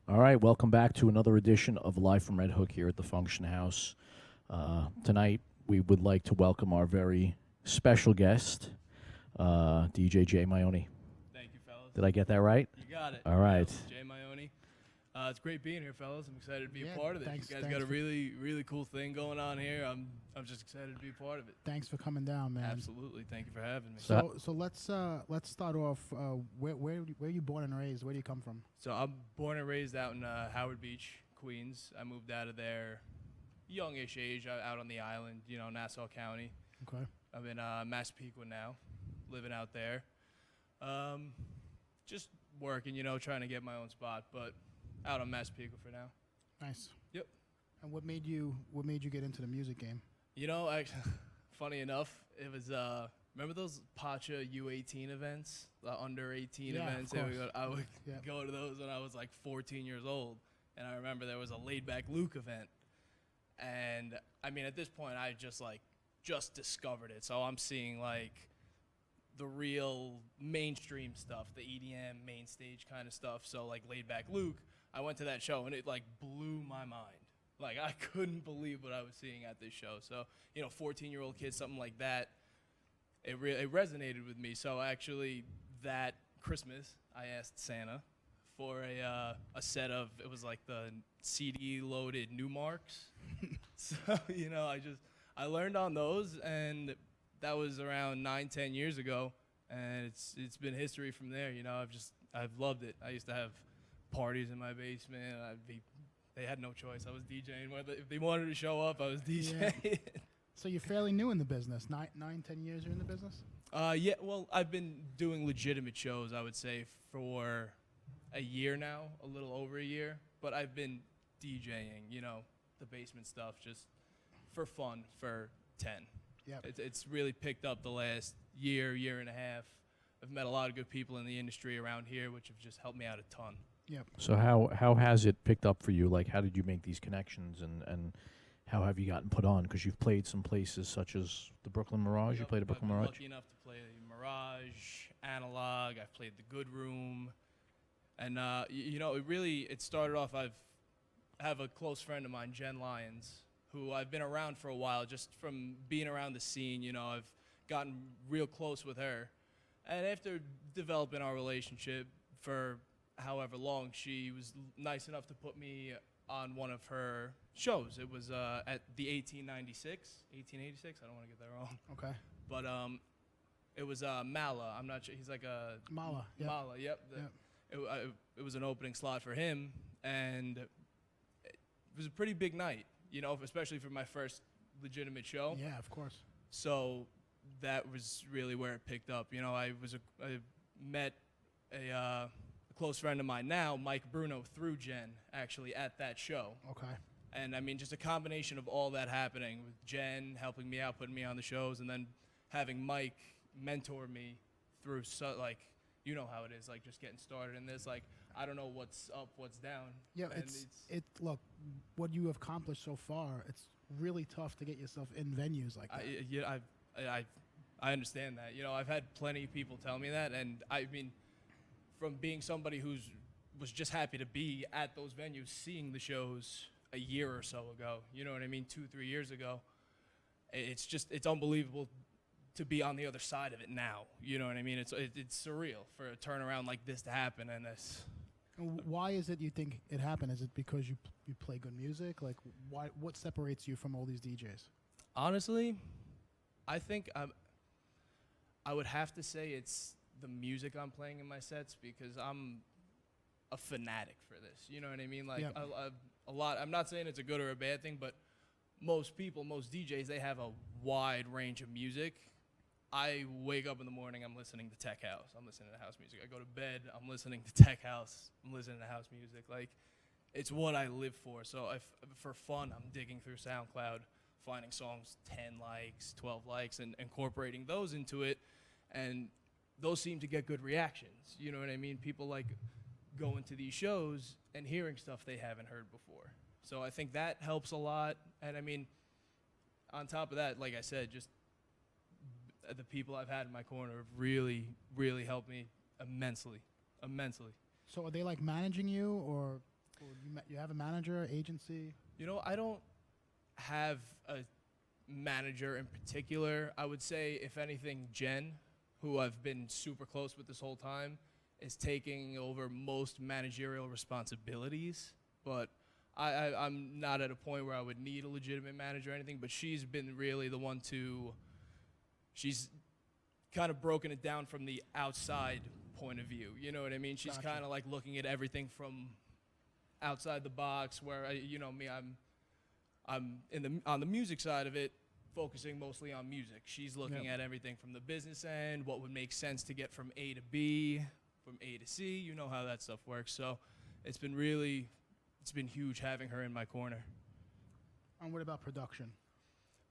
All right, welcome back to another edition of Live from Red Hook here at the Funktion House. Tonight, we would like to welcome our very special guest, DJ J Mione. Thank you, fellas. Did I get that right? You got it. All right. J Mione. It's great being here, fellas. I'm excited to be Yeah, a part of it. thanks- You guys thanks got a for- really cool thing going on here. I'm just excited to be a part of it. Thanks for coming down, man. Absolutely. Thank you for having me. So let's start off. Where are you born and raised? Where do you come from? So I'm born and raised out in Howard Beach, Queens. I moved out of there youngish age, out on the island, Nassau County. Okay. I'm in Massapequa now, living out there. Just working, trying to get my own spot, but out on Massapequa for now. Nice. Yep. And what made you get into the music game? Actually, funny enough, it was remember those Pacha U18 events, the under 18 Yeah, of events. course. I would Yeah. go to those when I was like 14 years old, and I remember there was a Laid Back Luke event, and I mean at this point I just discovered it, so I'm seeing like the real mainstream stuff, the EDM main stage kind of stuff. So like Laid Back Luke, I went to that show and it like blew my mind. Like I couldn't believe what I was seeing at this show. So 14-year-old kid, something like that, it resonated with me. So actually, that Christmas, I asked Santa for a set of, it was like the CD loaded new marks. So I learned on those, and that was around 9-10 years ago, and it's been history from there. I've loved it. I used to have parties in my basement. They had no choice. I was DJing. If they wanted to show up, I was DJing. Yeah. So you're fairly new in the business. 9-10 years you're in the business? Yeah. Well, I've been doing legitimate shows, I would say, for a year now, a little over a year. But I've been DJing, the basement stuff, just for fun for 10. Yeah. It's really picked up the last year and a half. I've met a lot of good people in the industry around here, which have just helped me out a ton. Yep. So how has it picked up for you? Like, how did you make these connections, and how have you gotten put on? Because you've played some places such as the Brooklyn Mirage. Yep, You played at Brooklyn I've been Mirage? lucky enough to play Mirage, Analog. I've played the Good Room, and it started off. I have a close friend of mine, Jen Lyons, who I've been around for a while, just from being around the scene. I've gotten real close with her, and after developing our relationship for however long, she was nice enough to put me on one of her shows. It was at the 1886. I don't want to get that wrong. Okay. But it was Mala. I'm not sure. He's like a Mala. Yep. Mala. Yep. Yep. It was an opening slot for him, and it was a pretty big night. Especially for my first legitimate show. Yeah, of course. So that was really where it picked up. I met a close friend of mine now, Mike Bruno, through Jen, actually at that show. Okay. And I mean, just a combination of all that happening, with Jen helping me out, putting me on the shows, and then having Mike mentor me through, you know how it is, like just getting started in this. Like, I don't know what's up, what's down. Yeah, and look, what you have accomplished so far, it's really tough to get yourself in venues like that. I understand that. I've had plenty of people tell me that, and I mean, from being somebody was just happy to be at those venues, seeing the shows a year or so ago, you know what I mean, 2-3 years ago, it's unbelievable to be on the other side of it now. You know what I mean? It's surreal for a turnaround like this to happen, and it's. And why is it you think it happened? Is it because you play good music? Like, what separates you from all these DJs? Honestly, I think I would have to say it's the music I'm playing in my sets, because I'm a fanatic for this. You know what I mean? Like, yeah. a lot. I'm not saying it's a good or a bad thing, but most DJs, they have a wide range of music. I wake up in the morning, I'm listening to tech house. I'm listening to house music. I go to bed, I'm listening to tech house. I'm listening to house music. Like, it's what I live for. So for fun, I'm digging through SoundCloud, finding songs 10 likes, 12 likes, and incorporating those into it. And those seem to get good reactions. You know what I mean? People like going to these shows and hearing stuff they haven't heard before. So I think that helps a lot. And I mean, on top of that, like I said, just the people I've had in my corner have really, really helped me immensely. So are they like managing you, or Or you have a manager, agency? You know, I don't have a manager in particular. I would say, if anything, Jen, who I've been super close with this whole time, is taking over most managerial responsibilities. But I'm not at a point where I would need a legitimate manager or anything, but she's been really the one she's kind of broken it down from the outside point of view. You know what I mean? She's Gotcha. kind of like looking at everything from outside the box, where you know me, I'm on the music side of it, focusing mostly on music. She's looking Yep. at everything from the business end, what would make sense to get from A to B, from A to C. You know how that stuff works. So it's been huge having her in my corner. And what about production?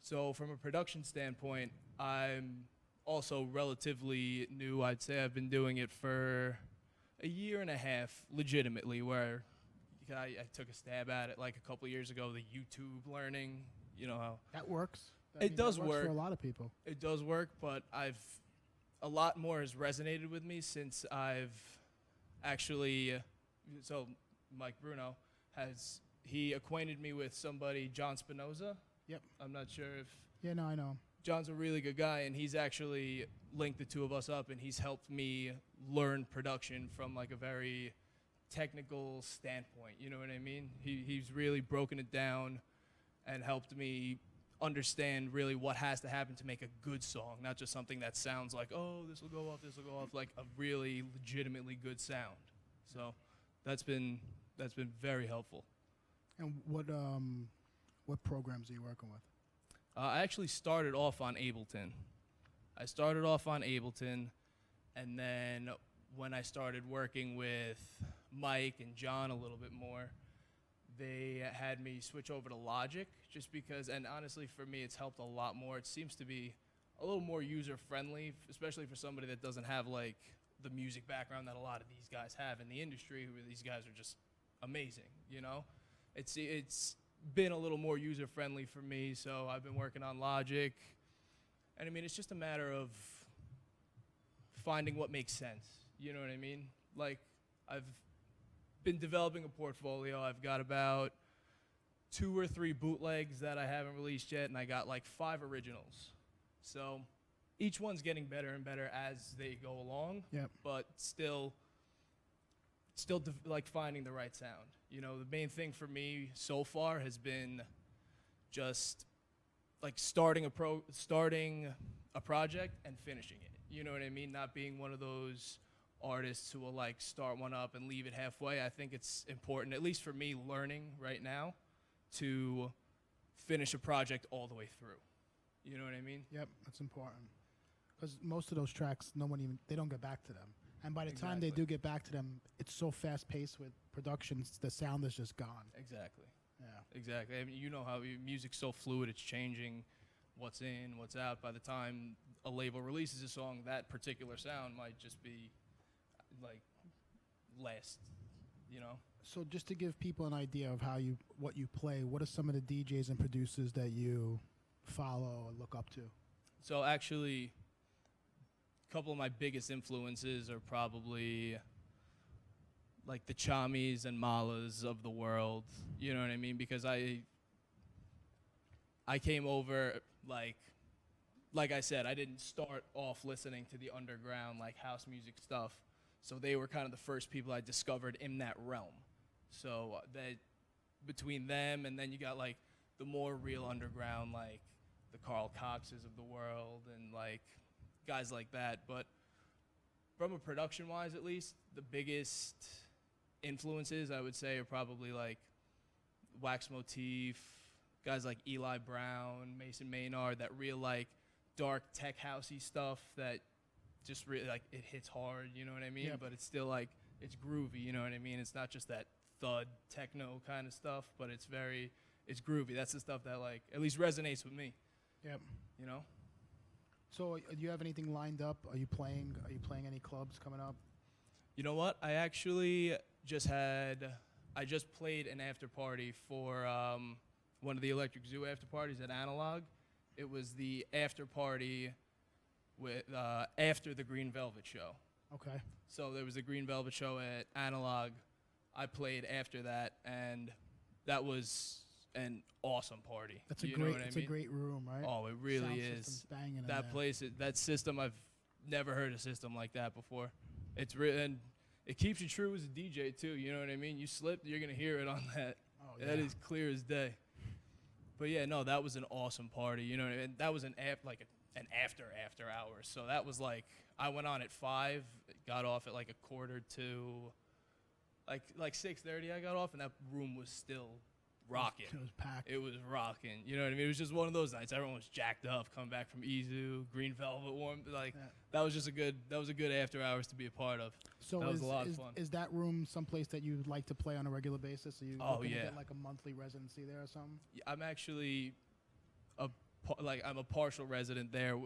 So from a production standpoint, I'm also relatively new. I'd say I've been doing it for a year and a half, legitimately, where I took a stab at it like a couple years ago, the YouTube learning, you know how. That works. It does that works work. for a lot of people. It does work, but a lot more has resonated with me since I've actually, so Mike Bruno he acquainted me with somebody, John Spinoza. Yep. I'm not sure if. Yeah, no, I know. John's a really good guy, and he's actually linked the two of us up, and he's helped me learn production from like a very technical standpoint. You know what I mean? He's really broken it down and helped me understand really what has to happen to make a good song, not just something that sounds like, oh, this will go off, like a really legitimately good sound. So that's been very helpful. And what programs are you working with? I actually started off on Ableton. And then when I started working with Mike and John a little bit more, they had me switch over to Logic, just because, and honestly for me it's helped a lot more. It seems to be a little more user-friendly, especially for somebody that doesn't have like the music background that a lot of these guys have in the industry, where these guys are just amazing, you know? It's been a little more user-friendly for me, so I've been working on Logic. And I mean, it's just a matter of finding what makes sense, you know what I mean? Like, I've been developing a portfolio. I've got about 2 or 3 bootlegs that I haven't released yet, and I got like 5 originals. So each one's getting better and better as they go along. Yep. But still like finding the right sound. You know, the main thing for me so far has been just like starting a project and finishing it. You know what I mean? Not being one of those artists who will like start one up and leave it halfway. I think it's important, at least for me, learning right now, to finish a project all the way through. You know what I mean? Yep, that's important. Because most of those tracks, they don't get back to them. And by the time they Exactly. do get back to them, it's so fast-paced with productions, the sound is just gone. Exactly. Yeah. Exactly. I mean, you know how music's so fluid, it's changing what's in, what's out. By the time a label releases a song, that particular sound might just be like last, you know? So just to give people an idea of what you play, what are some of the DJs and producers that you follow or look up to? So actually, a couple of my biggest influences are probably like the Chamis and Malas of the world. You know what I mean? Because I came over like I said, I didn't start off listening to the underground like house music stuff. So they were kind of the first people I discovered in that realm. So that between them and then you got like the more real underground, like the Carl Coxes of the world and like guys like that. But from a production-wise, at least, the biggest influences I would say are probably like Wax Motif, guys like Eli Brown, Mason Maynard, that real like dark tech housey stuff that just really like it hits hard, you know what I mean? Yep. But it's still like it's groovy, you know what I mean? It's not just that thud techno kind of stuff, but it's groovy. That's the stuff that like at least resonates with me. Yep. You know? So do you have anything lined up? Are you playing any clubs coming up? You know what? I actually just played an after party for one of the Electric Zoo after parties at Analog. It was the after party with after the Green Velvet show. Okay. So there was a Green Velvet show at Analog. I played after that, and that was an awesome party. That's a You great. know what It's I a mean? great room, right? Oh, it really Sound is. system's banging in That there. place, that system, I've never heard a system like that before. It's and it keeps you true as a DJ too. You know what I mean? You slip, you're gonna hear it on that. Oh, That yeah. is clear as day. But yeah, no, that was an awesome party. You know, and that was an after hours. So that was like I went on at 5, got off at like 1:45, like 6:30. I got off, and that room was still rocking. It was packed. It was rocking. You know what I mean? It was just one of those nights. Everyone was jacked up, coming back from Izu, Green Velvet, warm. Like Yeah. that was just a good after hours to be a part of. So That was a lot of fun. Is that room someplace that you'd like to play on a regular basis? Are you Oh, looking to yeah. get like a monthly residency there or something? I'm actually I'm a partial resident there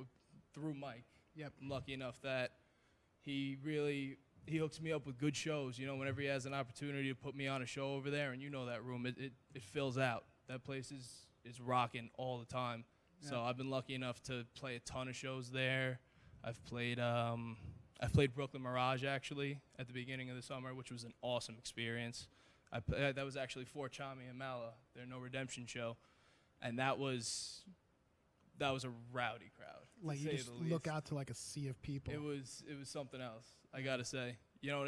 through Mike. Yep. I'm lucky enough that he hooks me up with good shows. You know, whenever he has an opportunity to put me on a show over there, and you know that room, it fills out. That place is rocking all the time. So Yeah. I've been lucky enough to play a ton of shows there. I've played Brooklyn Mirage actually at the beginning of the summer, which was an awesome experience. That was actually for Chami and Mala, their No Redemption show, and that was a rowdy crowd. Like to you say just the look least. out to like a sea of people. It was something else. I gotta say, you know,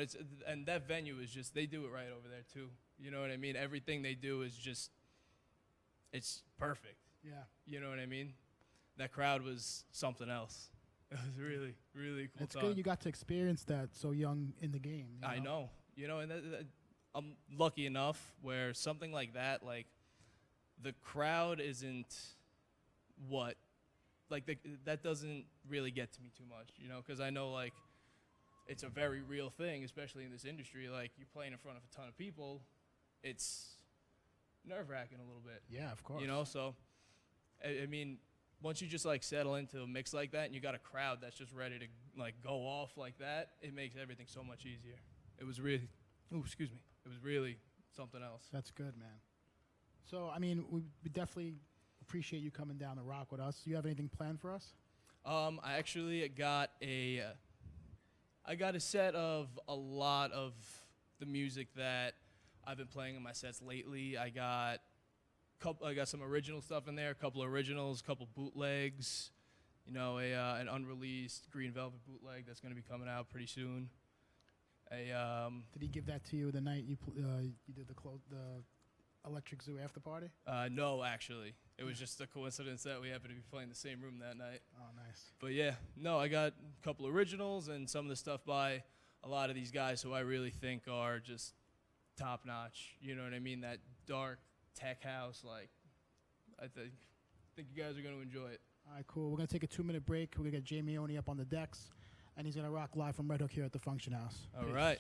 and that venue is just, they do it right over there too. You know what I mean? Everything they do is just, it's perfect. Yeah. You know what I mean? That crowd was something else. It was really, really cool. It's good you got to experience that so young in the game. You I know. You know, and I'm lucky enough where something like that, like the crowd isn't what, like that doesn't really get to me too much, you know, because I know like it's a very real thing, especially in this industry. Like you're playing in front of a ton of people, it's nerve-wracking a little bit. Yeah, of course. You know, so I mean, once you just like settle into a mix like that, and you got a crowd that's just ready to like go off like that, it makes everything so much easier. It was really, it was really something else. That's good, man. So, I mean, we definitely appreciate you coming down to rock with us. Do you have anything planned for us? I actually got a set of a lot of the music that I've been playing in my sets lately. I got some original stuff in there, a couple originals, a couple bootlegs, you know, an unreleased Green Velvet bootleg that's going to be coming out pretty soon. Did he give that to you the night you did the Electric Zoo after party? No, actually. It was just a coincidence that we happened to be playing the same room that night. Oh, nice. But yeah, no, I got a couple originals and some of the stuff by a lot of these guys who I really think are just top notch. You know what I mean? That dark tech house, like, I think you guys are going to enjoy it. All right, cool. We're going to take a 2-minute break. We're going to get J Mione up on the decks, and he's going to rock live from Red Hook here at the Funktion House. All Peace. right.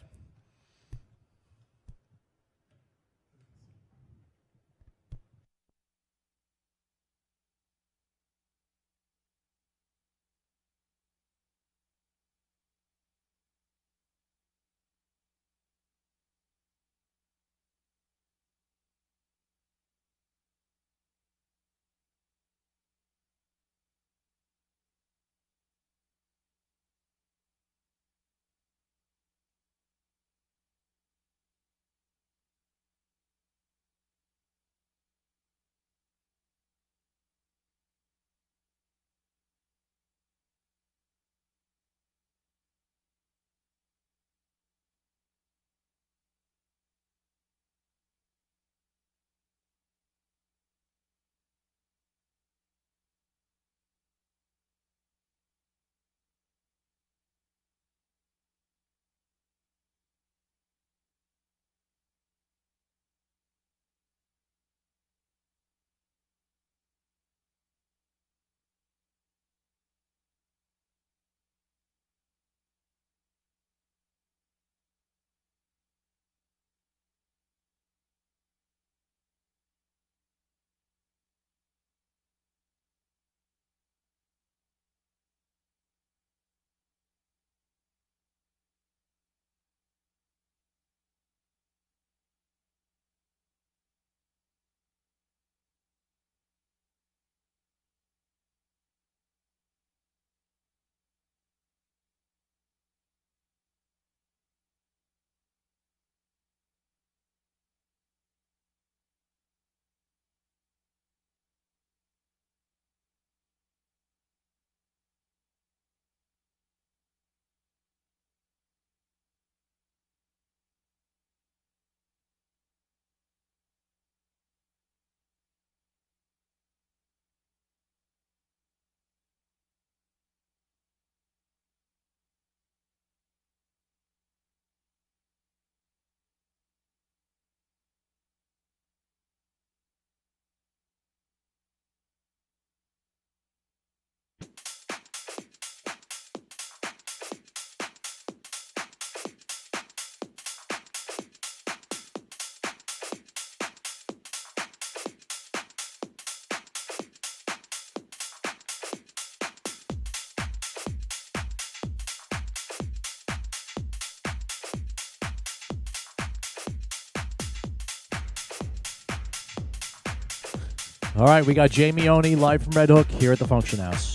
All right, we got J Mione live from Red Hook here at the Funktion House.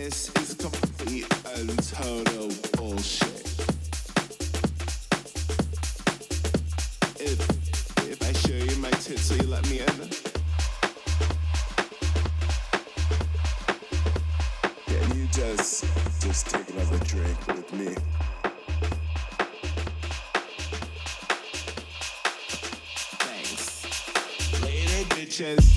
This is complete and total bullshit. If I show you my tits, will you let me in? Can you just take another drink with me? Thanks. Later, bitches.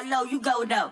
I know you go though.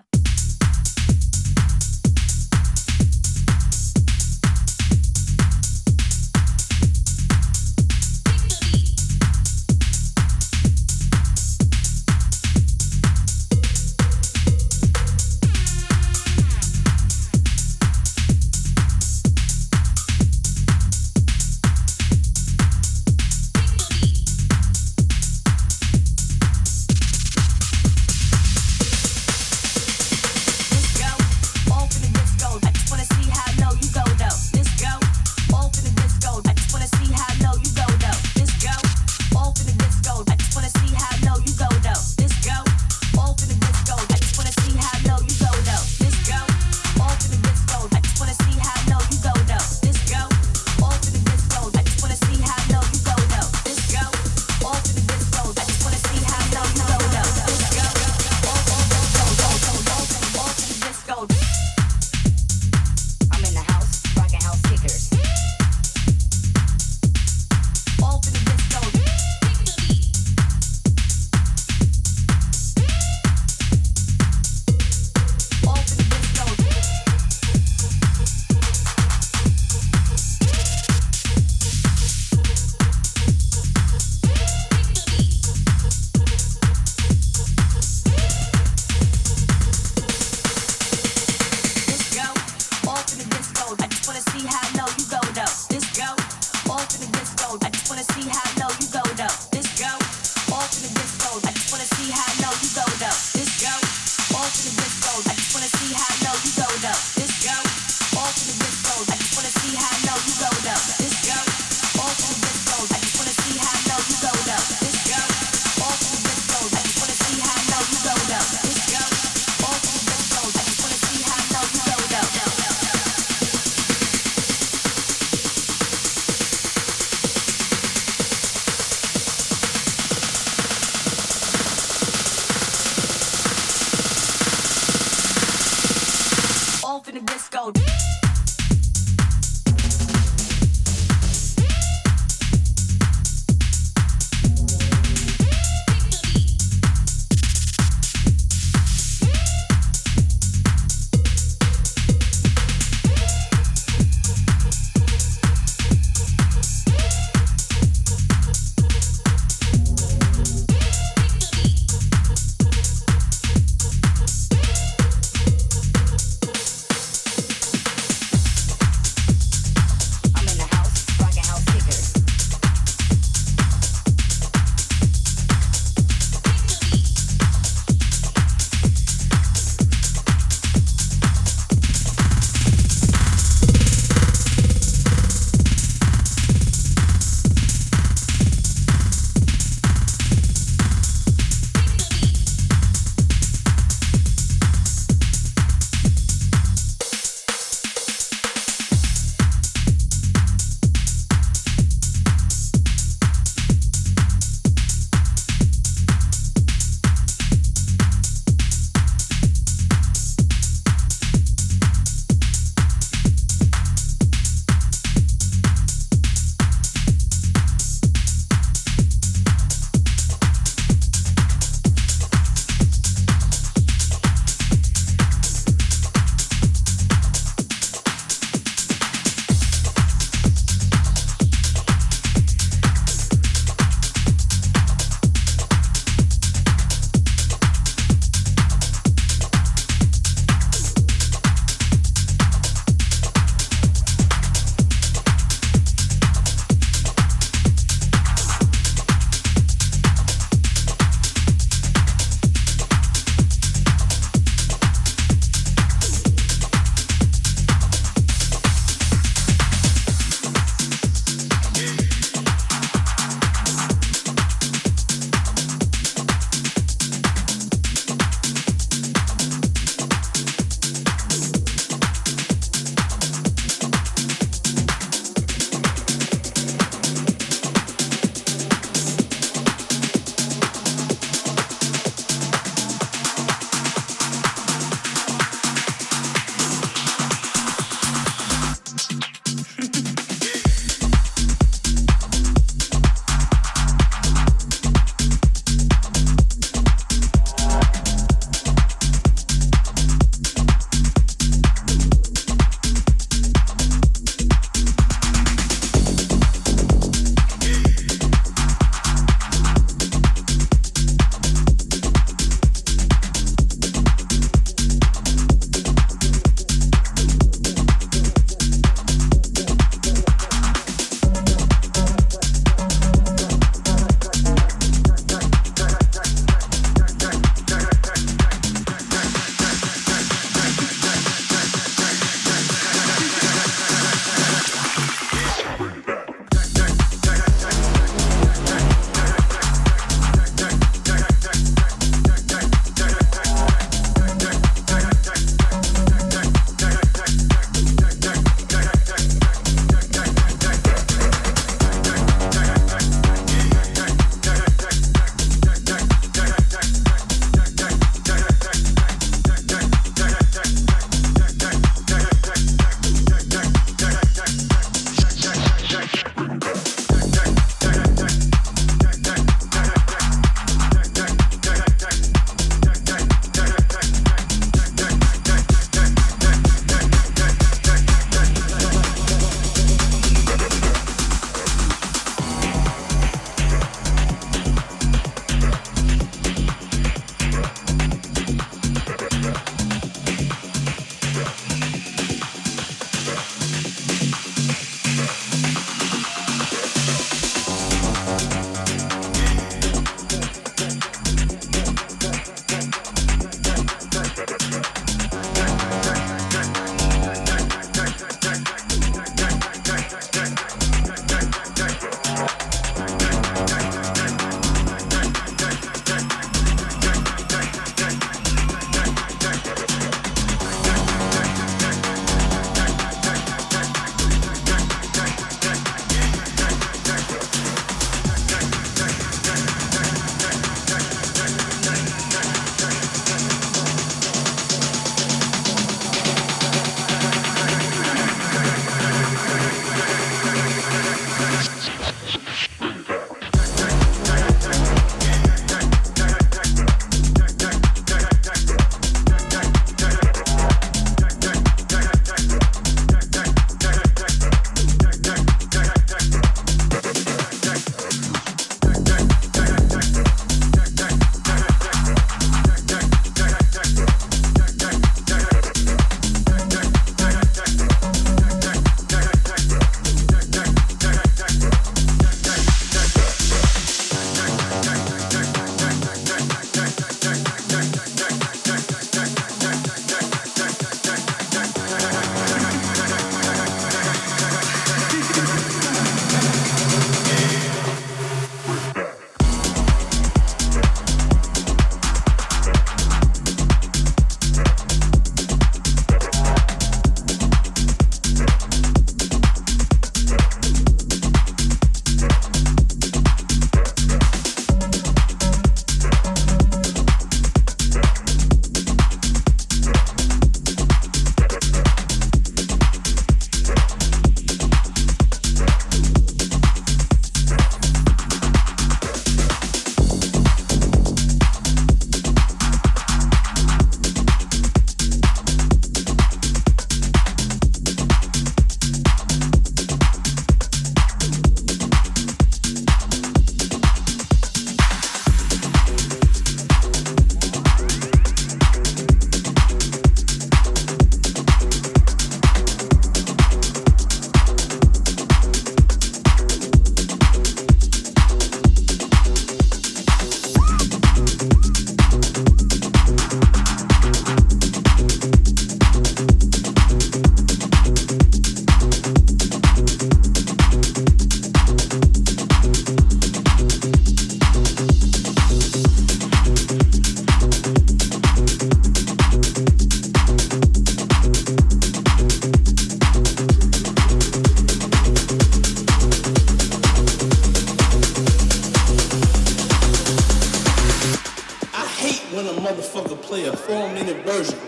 play a 4-minute version.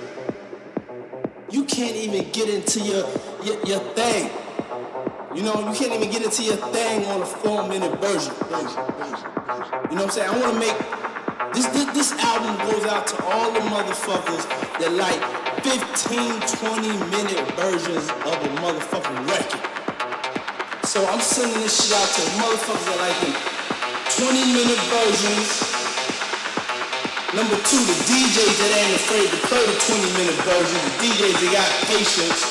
You can't even get into your thing. You know, you can't even get into your thing on a 4-minute version. You know what I'm saying? I want to make this album goes out to all the motherfuckers that like 15, 20-minute versions of a motherfucking record. So I'm sending this shit out to the motherfuckers that like them 20-minute versions. Number two, the DJs that ain't afraid to play the 20-minute version. The DJs that got patience.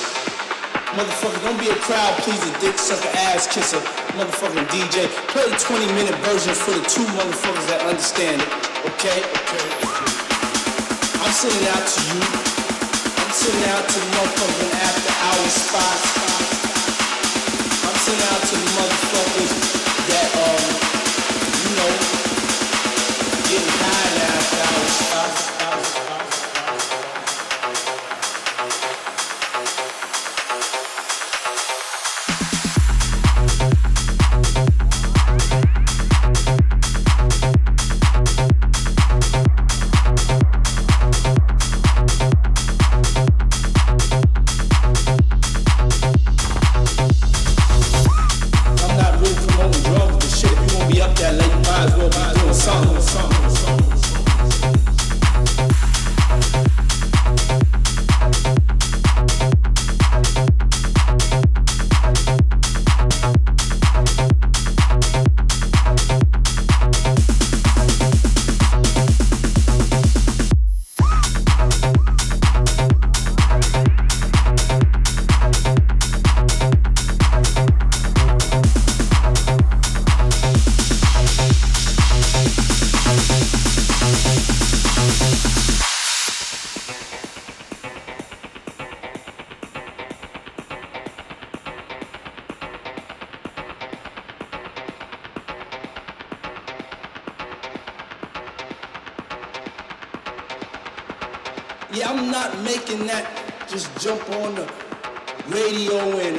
Motherfucker, don't be a crowd pleaser, dick sucker, ass kisser, motherfucking DJ. Play the 20-minute version for the two motherfuckers that understand it. Okay? I'm sending it out to you. I'm sending it out to the motherfucking after hour spots. I'm sending it out to the motherfuckers that, you know, getting high now after hour spots. Yeah, I'm not making that just jump on the radio and,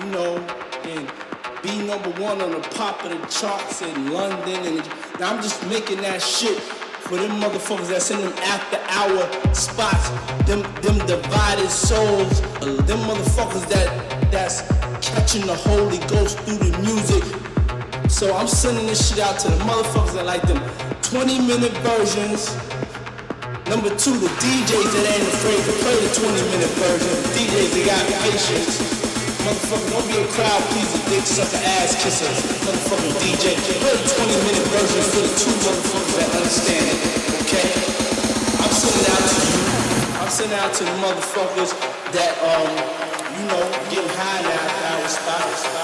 you know, and be number one on the pop of the charts in London. And now I'm just making that shit for them motherfuckers that's in them after hour spots, them divided souls, them motherfuckers that's catching the Holy Ghost through the music. So I'm sending this shit out to the motherfuckers that like them 20-minute versions. Number two, the DJs that ain't afraid to play the 20-minute version. The DJs that got patience. Motherfucker, don't be a crowd pleaser, dick sucker, ass kisser. Motherfucking DJ, play the 20-minute version for the two motherfuckers that understand it. Okay? I'm sending out to you. I'm sending out to the motherfuckers that, you know, get high now at our spots.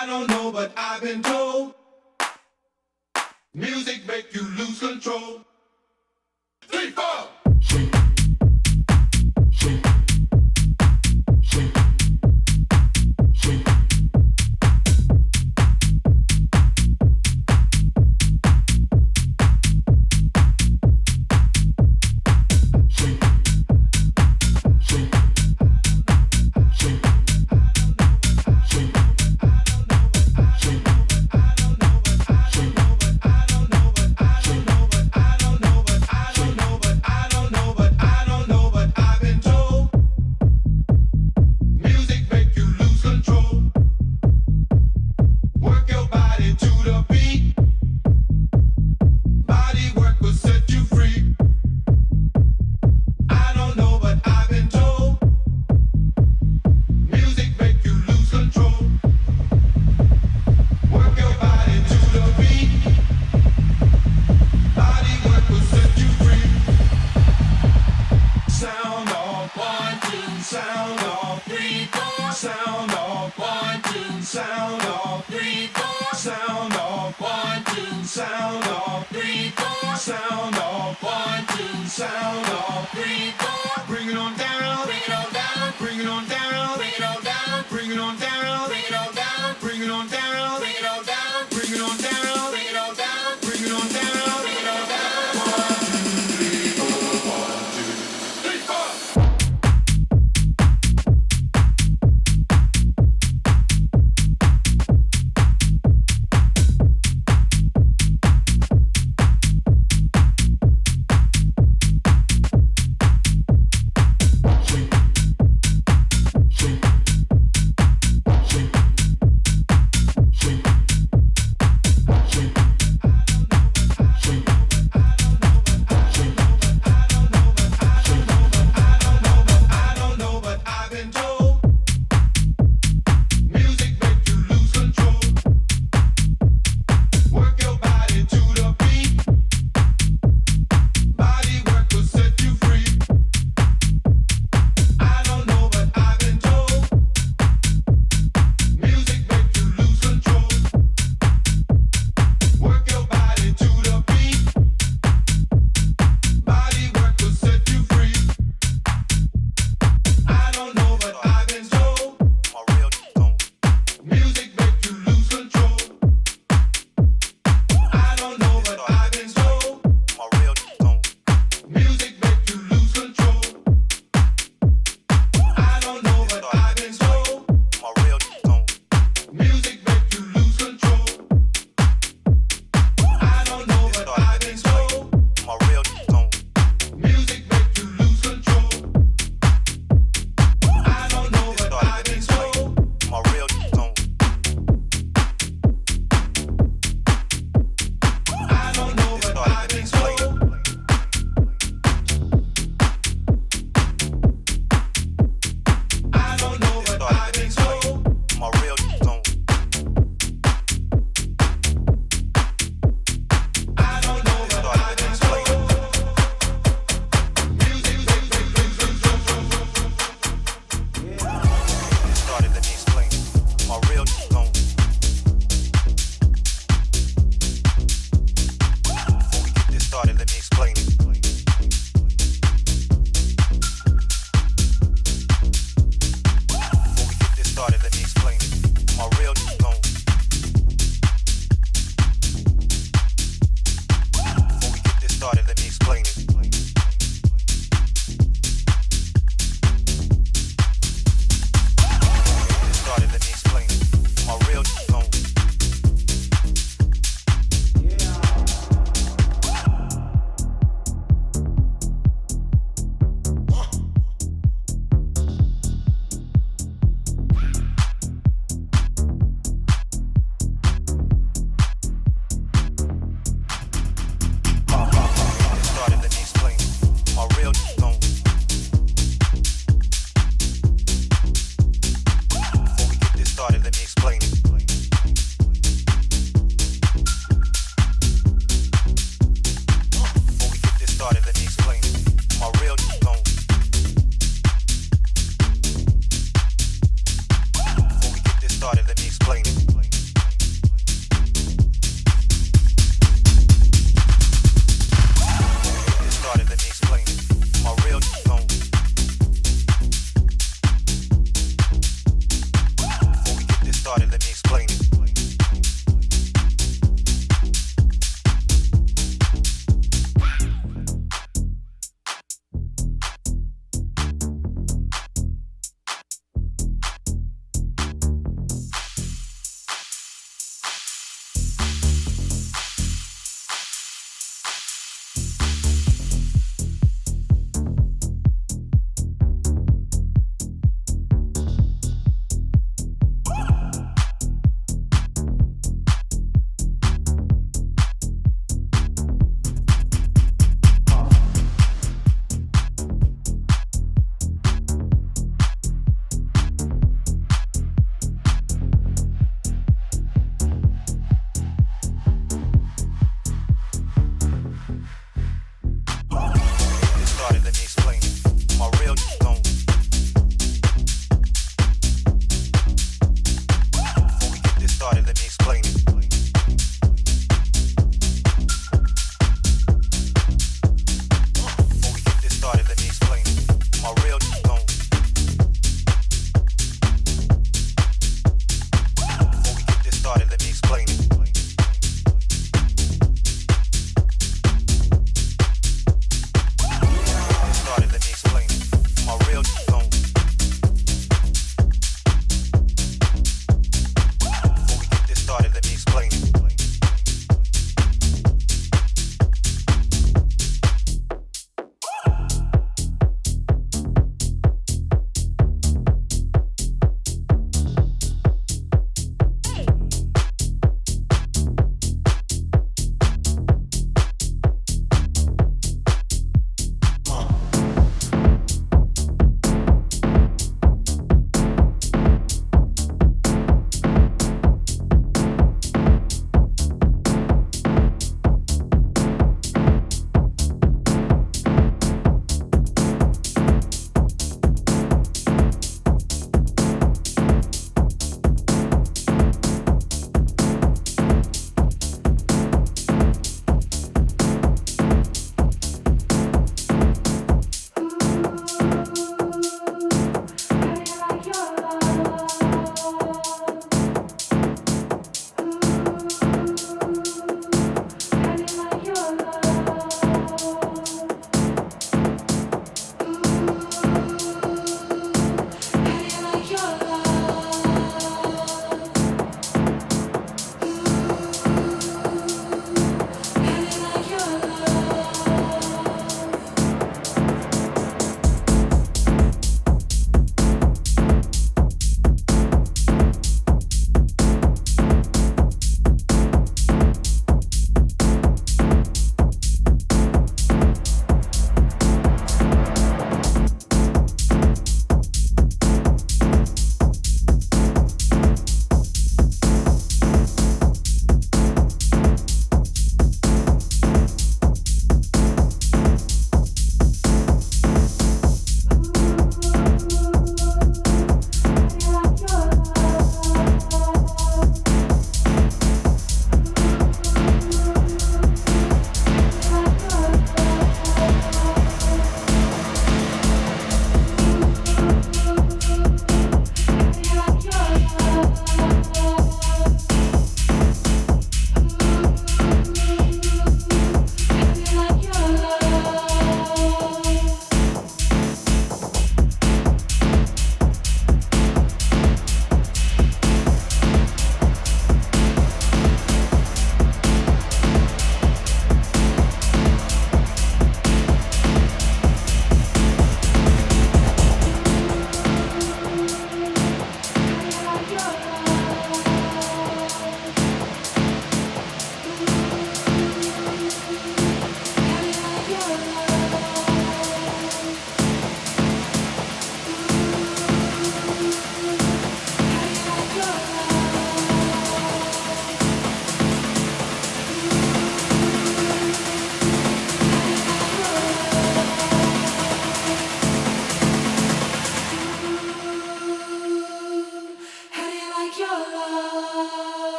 I don't know, but I've been told music make you lose control. 3, 4.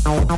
Out.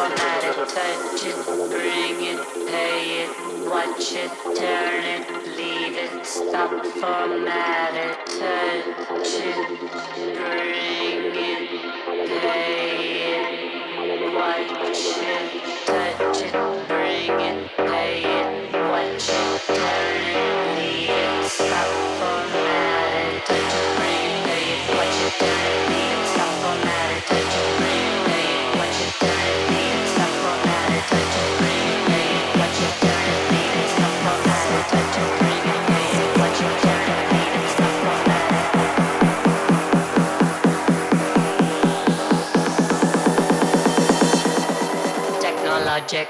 format it, touch it, bring it, pay it, watch it, turn it, leave it, stop, format it, touch it, bring it, pay it, watch it, touch it, bring it, pay it, watch it, turn it, leave it, stop, format it, touch it, bring it, pay it, watch it, turn it, leave it, stop, format it, touch it, bring it, pay it, watch it, turn it, leave it, stop, format it, touch it, bring it, pay it, watch it, turn it, leave it, stop, format it, touch it, bring it, pay it, watch it, turn it, leave it, stop, format it. Technologic.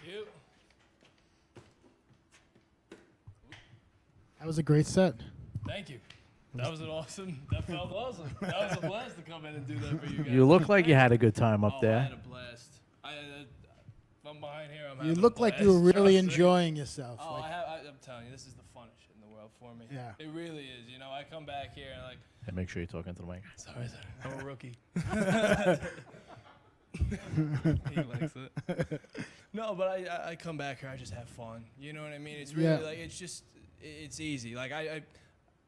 You. That was a great set. Thank you. That was an awesome. That felt awesome. That was a blast to come in and do that for you guys. You look like you had a good time up I there. had a blast. If I'm behind here, I'm You having look a like blast, you were really trust me. enjoying yourself. Oh, Like, I'm telling you, this is the funnest shit in the world for me. Yeah. It really is. You know, I come back here and like, And make sure you're talking to the mic. sorry, I'm a rookie. He likes it. No, but I come back here, I just have fun. You know what I mean? It's really Yeah. like, it's easy. Like I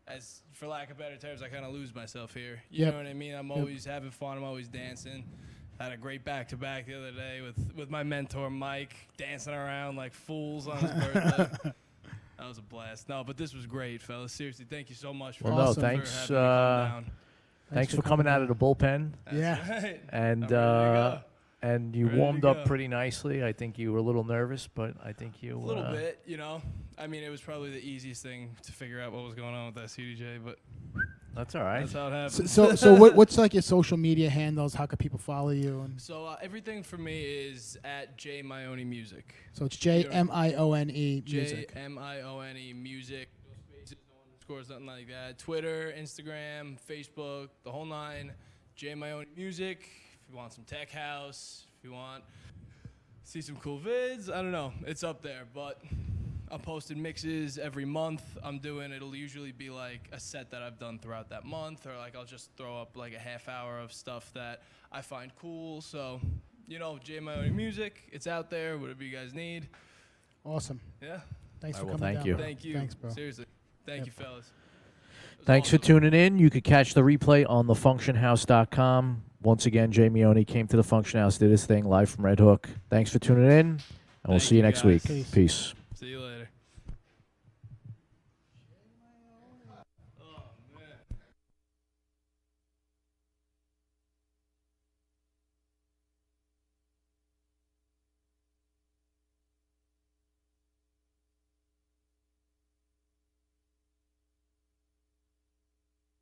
as for lack of better terms, I kind of lose myself here. You Yep. know what I mean? I'm always having fun. I'm always dancing. I had a great back-to-back the other day with my mentor, Mike, dancing around like fools on his birthday. That was a blast. No, but this was great, fellas. Seriously, thank you so much for, Well, no, Awesome. for thanks. having me come down. Thanks for coming out of the bullpen, That's Yeah. right. and I'm ready to go. and you Ready to warmed up go. pretty nicely. I think you were a little nervous, but I think you A little bit, you know. I mean, it was probably the easiest thing to figure out what was going on with that CDJ, but That's all right. that's how it happened. so what's like your social media handles? How can people follow you? And So everything for me is at J Mione Music. so it's JMIONE music. JMIONE Music. No spaces, no underscores, nothing like that. Twitter, Instagram, Facebook, the whole nine. J Mione Music. If you want some tech house, if you want see some cool vids, I don't know. It's up there, but I'm posting mixes every month. It'll usually be like a set that I've done throughout that month, or like I'll just throw up like a half hour of stuff that I find cool. So, you know, J Mione Music, it's out there, whatever you guys need. Awesome. Yeah. Thanks All for right, well, coming thank down. you. Thank you. Thanks, bro. Seriously. Thank Yep. you, fellas. It was Thanks for awesome. tuning in. You could catch the replay on thefunctionhouse.com. Once again, J Mione came to the Function House, did his thing live from Red Hook. Thanks for tuning in, and we'll Thank see you you, next guys. week. Peace. Peace. See you later.